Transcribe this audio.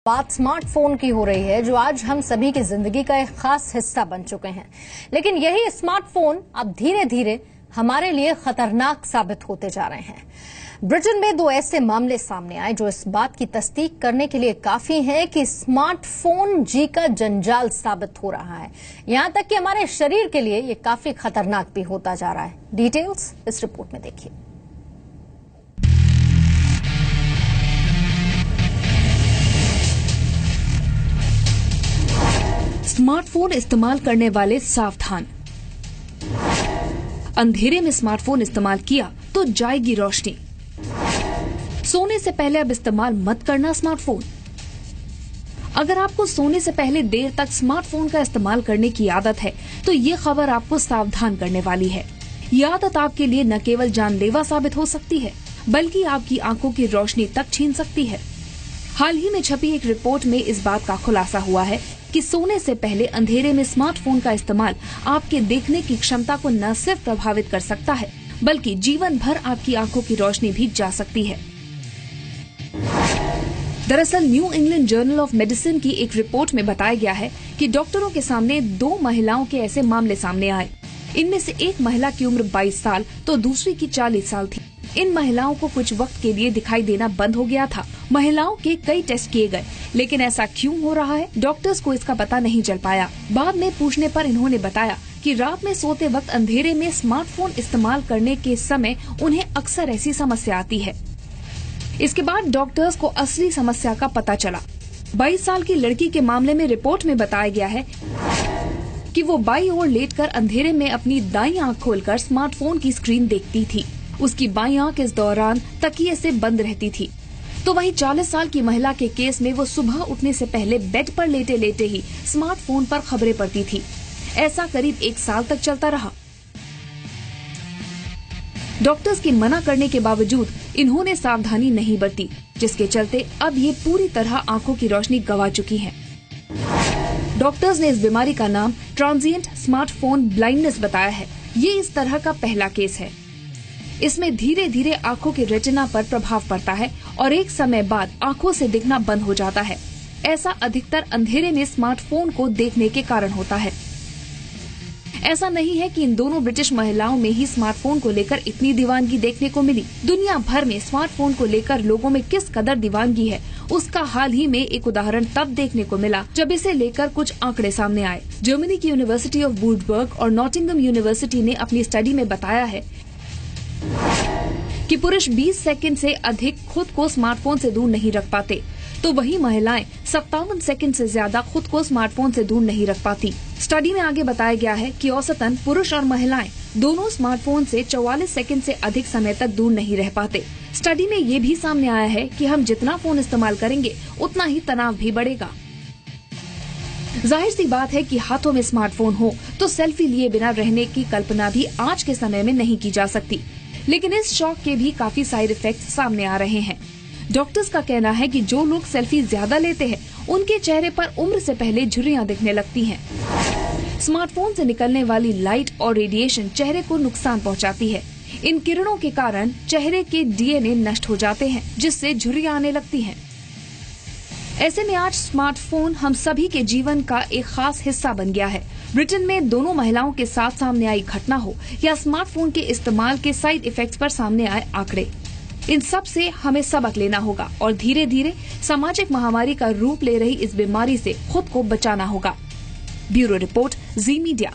बात स्मार्टफोन की हो रही है, जो आज हम सभी की जिंदगी का एक खास हिस्सा बन चुके हैं। लेकिन यही स्मार्टफोन अब धीरे धीरे हमारे लिए खतरनाक साबित होते जा रहे हैं। ब्रिटेन में 2 ऐसे मामले सामने आए जो इस बात की तस्दीक करने के लिए काफी हैं कि स्मार्टफोन जी का जंजाल साबित हो रहा है। यहां तक कि हमारे शरीर के लिए ये काफी खतरनाक भी होता जा रहा है। डिटेल्स इस रिपोर्ट में देखिए। स्मार्टफोन इस्तेमाल करने वाले सावधान। अंधेरे में स्मार्टफोन इस्तेमाल किया तो जाएगी रोशनी। सोने से पहले अब इस्तेमाल मत करना स्मार्टफोन। अगर आपको सोने से पहले देर तक स्मार्टफोन का इस्तेमाल करने की आदत है तो ये खबर आपको सावधान करने वाली है। ये आदत आपके लिए न केवल जानलेवा साबित हो सकती है बल्कि आपकी आंखों की रोशनी तक छीन सकती है। हाल ही में छपी एक रिपोर्ट में इस बात का खुलासा हुआ है कि सोने से पहले अंधेरे में स्मार्टफोन का इस्तेमाल आपके देखने की क्षमता को न सिर्फ प्रभावित कर सकता है बल्कि जीवन भर आपकी आंखों की रोशनी भी जा सकती है। दरअसल new England journal of medicine की एक रिपोर्ट में बताया गया है कि डॉक्टरों के सामने 2 महिलाओं के ऐसे मामले सामने आए। इनमें से एक महिला की उम्र 22 साल तो दूसरी की 40 साल थी। इन महिलाओं को कुछ वक्त के लिए दिखाई देना बंद हो गया था। महिलाओं के कई टेस्ट किए गए, लेकिन ऐसा क्यों हो रहा है, डॉक्टर्स को इसका पता नहीं चल पाया। बाद में पूछने पर इन्होंने बताया कि रात में सोते वक्त अंधेरे में स्मार्टफोन इस्तेमाल करने के समय उन्हें अक्सर ऐसी समस्या आती है। इसके बाद डॉक्टर्स को असली समस्या का पता चला। 22 साल की लड़की के मामले में रिपोर्ट में बताया गया है कि वो बाईं ओर लेटकर अंधेरे में अपनी दाईं आंख खोलकर स्मार्टफोन की स्क्रीन देखती थी। उसकी बाईं आंख इस दौरान तकिए से बंद रहती थी। तो वहीं 40 साल की महिला के केस में वो सुबह उठने से पहले बेड पर लेटे लेटे ही स्मार्टफोन पर खबरें पढ़ती थी। ऐसा करीब 1 साल तक चलता रहा। डॉक्टर्स के मना करने के बावजूद इन्होंने सावधानी नहीं बरती, जिसके चलते अब ये पूरी तरह आंखों की रोशनी गंवा चुकी हैं। डॉक्टर्स ने इस बीमारी का नाम ट्रांजिएंट स्मार्टफोन ब्लाइंडनेस बताया है। ये इस तरह का पहला केस है। इसमें धीरे धीरे आंखों के रेटिना पर प्रभाव पड़ता है और एक समय बाद आंखों से दिखना बंद हो जाता है। ऐसा अधिकतर अंधेरे में स्मार्टफोन को देखने के कारण होता है। ऐसा नहीं है कि इन दोनों ब्रिटिश महिलाओं में ही स्मार्टफोन को लेकर इतनी दीवानगी देखने को मिली। दुनिया भर में स्मार्टफोन को लेकर लोगों में किस कदर दीवानगी है, उसका हाल ही में एक उदाहरण तब देखने को मिला जब इसे लेकर कुछ आंकड़े सामने आए। जर्मनी की यूनिवर्सिटी ऑफ वुडबर्ग और नॉटिंघम यूनिवर्सिटी ने अपनी स्टडी में बताया है कि पुरुष 20 सेकंड से अधिक खुद को स्मार्टफोन से दूर नहीं रख पाते, तो वही महिलाएं 57 सेकंड से ज्यादा खुद को स्मार्टफोन से दूर नहीं रख पाती। स्टडी में आगे बताया गया है कि औसतन पुरुष और महिलाएं दोनों स्मार्टफोन से 44 सेकंड से अधिक समय तक दूर नहीं रह पाते। स्टडी में ये भी सामने आया है कि हम जितना फोन इस्तेमाल करेंगे उतना ही तनाव भी बढ़ेगा। जाहिर सी बात है कि हाथों में स्मार्टफोन हो तो सेल्फी लिए बिना रहने की कल्पना भी आज के समय में नहीं की जा सकती। लेकिन इस शौक के भी काफी साइड इफेक्ट्स सामने आ रहे हैं। डॉक्टर्स का कहना है कि जो लोग सेल्फी ज्यादा लेते हैं उनके चेहरे पर उम्र से पहले झुर्रियां दिखने लगती हैं। स्मार्टफोन से निकलने वाली लाइट और रेडिएशन चेहरे को नुकसान पहुंचाती है। इन किरणों के कारण चेहरे के डीएनए नष्ट हो जाते हैं, जिससे झुर्रियां आने लगती हैं। ऐसे में आज स्मार्टफोन हम सभी के जीवन का एक खास हिस्सा बन गया है। ब्रिटेन में दोनों महिलाओं के साथ सामने आई घटना हो या स्मार्टफोन के इस्तेमाल के साइड इफेक्ट्स पर सामने आए आंकड़े, इन सब से हमें सबक लेना होगा और धीरे धीरे सामाजिक महामारी का रूप ले रही इस बीमारी से खुद को बचाना होगा। ब्यूरो रिपोर्ट, जी मीडिया।